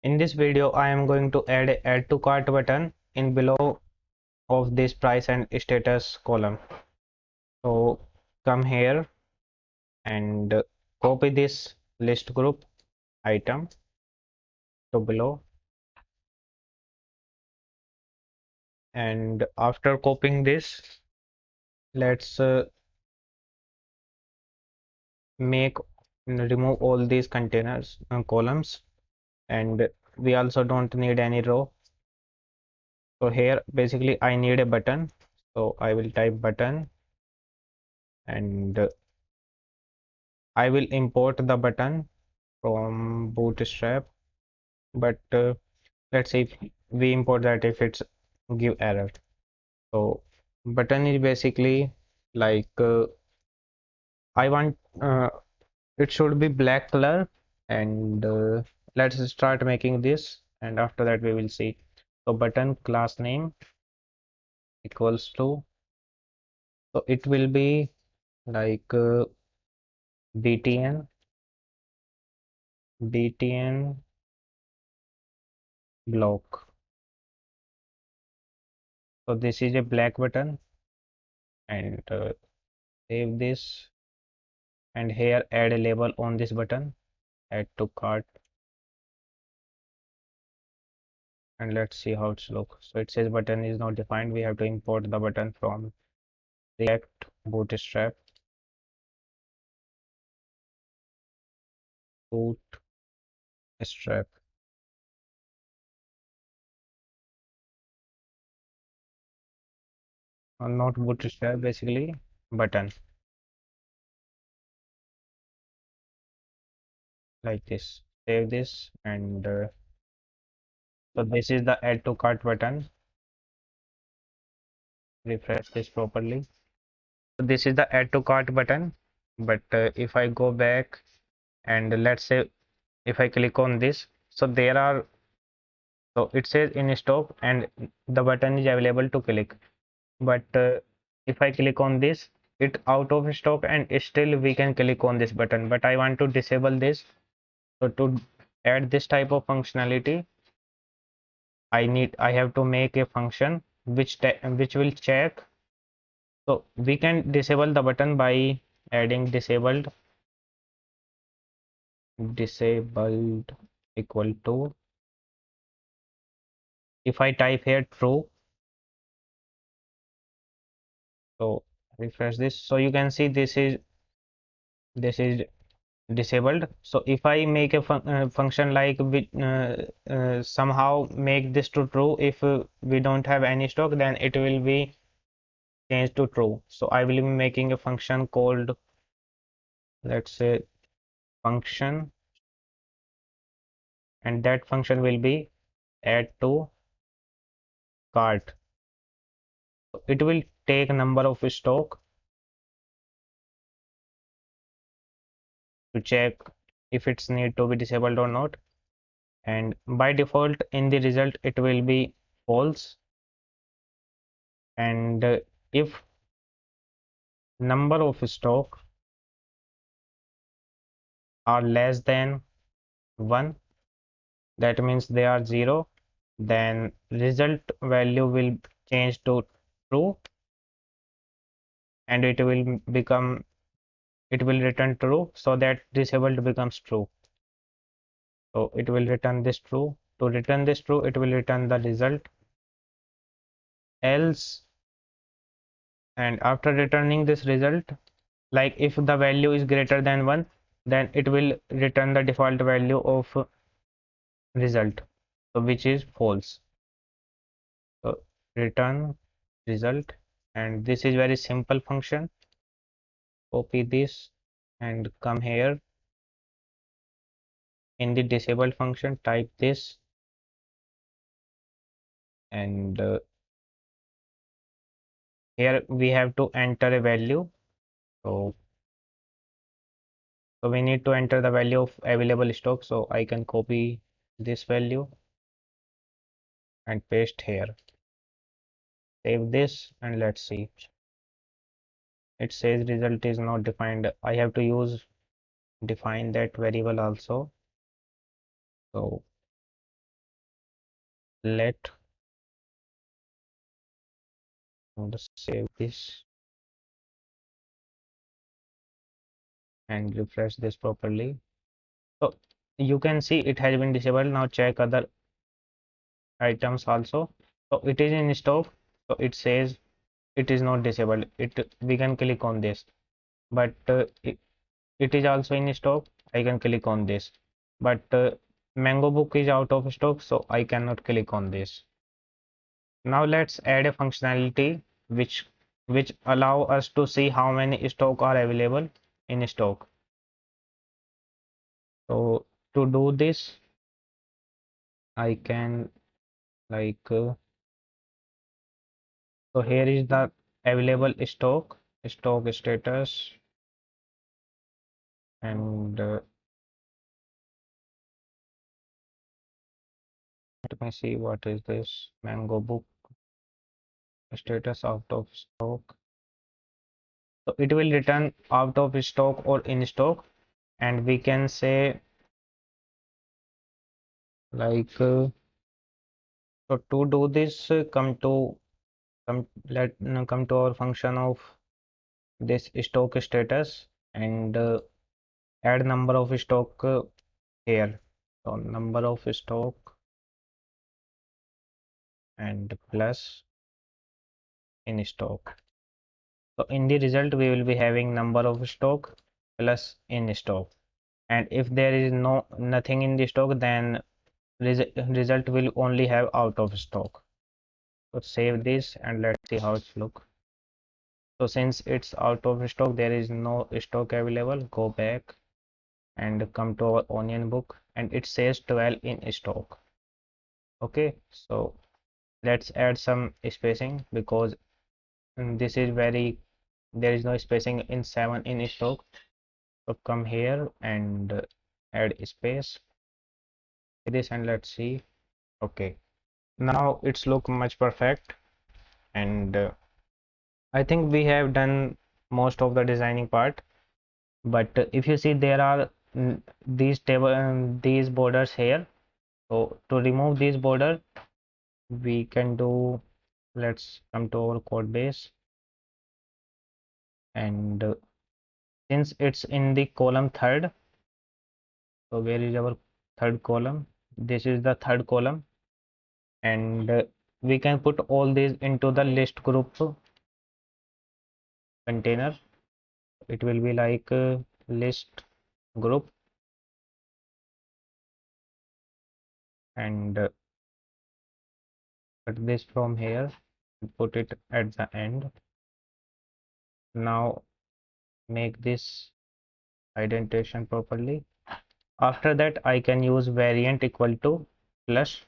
In this video, I am going to add a add to cart button in below of this price and status column. So come here and copy this list group item to below, and after copying this, let's make remove all these containers columns, and we also don't need any row. So here basically I need a button, so I will type button, and I will import the button from Bootstrap, but let's see if we import that if it's give error. So button is basically like I want it should be black color, and let's start making this, and after that we will see. So button class name equals to, so it will be like btn btn block. So this is a black button, and save this, and here add a label on this button, add to cart, and let's see how it's look. So it says button is not defined. We have to import the button from React Bootstrap, Bootstrap, or not Bootstrap, basically button, like this. Save this, and so this is the add to cart button. Refresh this properly. So this is the add to cart button, but if I go back and let's say if I click on this, so there are, so it says in stock and the button is available to click, but if I click on this, it out of stock and still we can click on this button, but I want to disable this. So to add this type of functionality, I have to make a function which will check. So we can disable the button by adding disabled equal to, if I type here true, so refresh this, so you can see this is disabled. So if I make a function like somehow make this to true, if we don't have any stock, then it will be changed to true. So I will be making a function called, let's say, function, and that function will be add to cart. So it will take a number of stock to check if it's need to be disabled or not, and by default in the result it will be false, and if number of stock are less than 1, that means they are 0, then result value will change to true, and it will return true, so that disabled becomes true. So it will return this true. To return this true, it will return the result else, and after returning this result, like if the value is greater than 1, then it will return the default value of result, so which is false. So return result, and this is very simple function. Copy this and come here in the disabled function, type this, and here we have to enter a value. So we need to enter the value of available stock. So I can copy this value and paste here. Save this, and let's see. It says result is not defined. I have to use define that variable also. So let just save this and refresh this properly. So you can see it has been disabled. Now check other items also. So it is in stock. So it says it is not disabled. It we can click on this, but it is also in stock. I can click on this, but Mango Book is out of stock, so I cannot click on this. Now let's add a functionality which allow us to see how many stock are available in stock. So to do this, I can like so here is the available stock status, and let me see what is this Mango Book status out of stock. So it will return out of stock or in stock, and we can say like so to do this, come to our function of this stock status and add number of stock here. So number of stock and plus in stock. So in the result, we will be having number of stock plus in stock. And if there is nothing in the stock, then result will only have out of stock. So save this and let's see how it's look. So since it's out of stock, there is no stock available. Go back and come to our onion book, and it says 12 in stock. Okay, so let's add some spacing because this is very there is no spacing in 7 in stock. So come here and add space this, and let's see. Okay, now it's look much perfect, and I think we have done most of the designing part. But if you see, there are these borders here. So to remove these border, we can do. Let's come to our code base, and since it's in the column third, so where is our third column? This is the third column, and we can put all these into the list group container. It will be like list group, and cut this from here and put it at the end. Now make this indentation properly. After that, I can use variant equal to plus,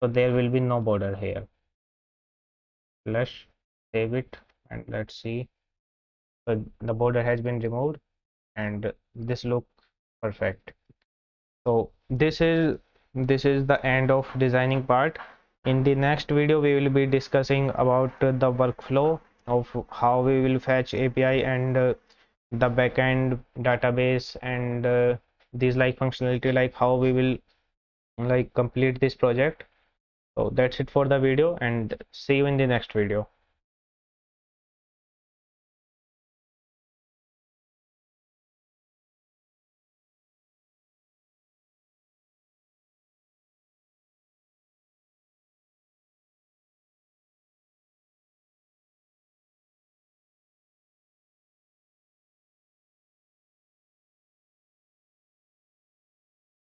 so there will be no border here. Plus, save it, and let's see. So the border has been removed, and this look perfect. So this is the end of designing part. In the next video, we will be discussing about the workflow of how we will fetch API and the backend database, and these like functionality, like how we will like complete this project. So that's it for the video, and see you in the next video.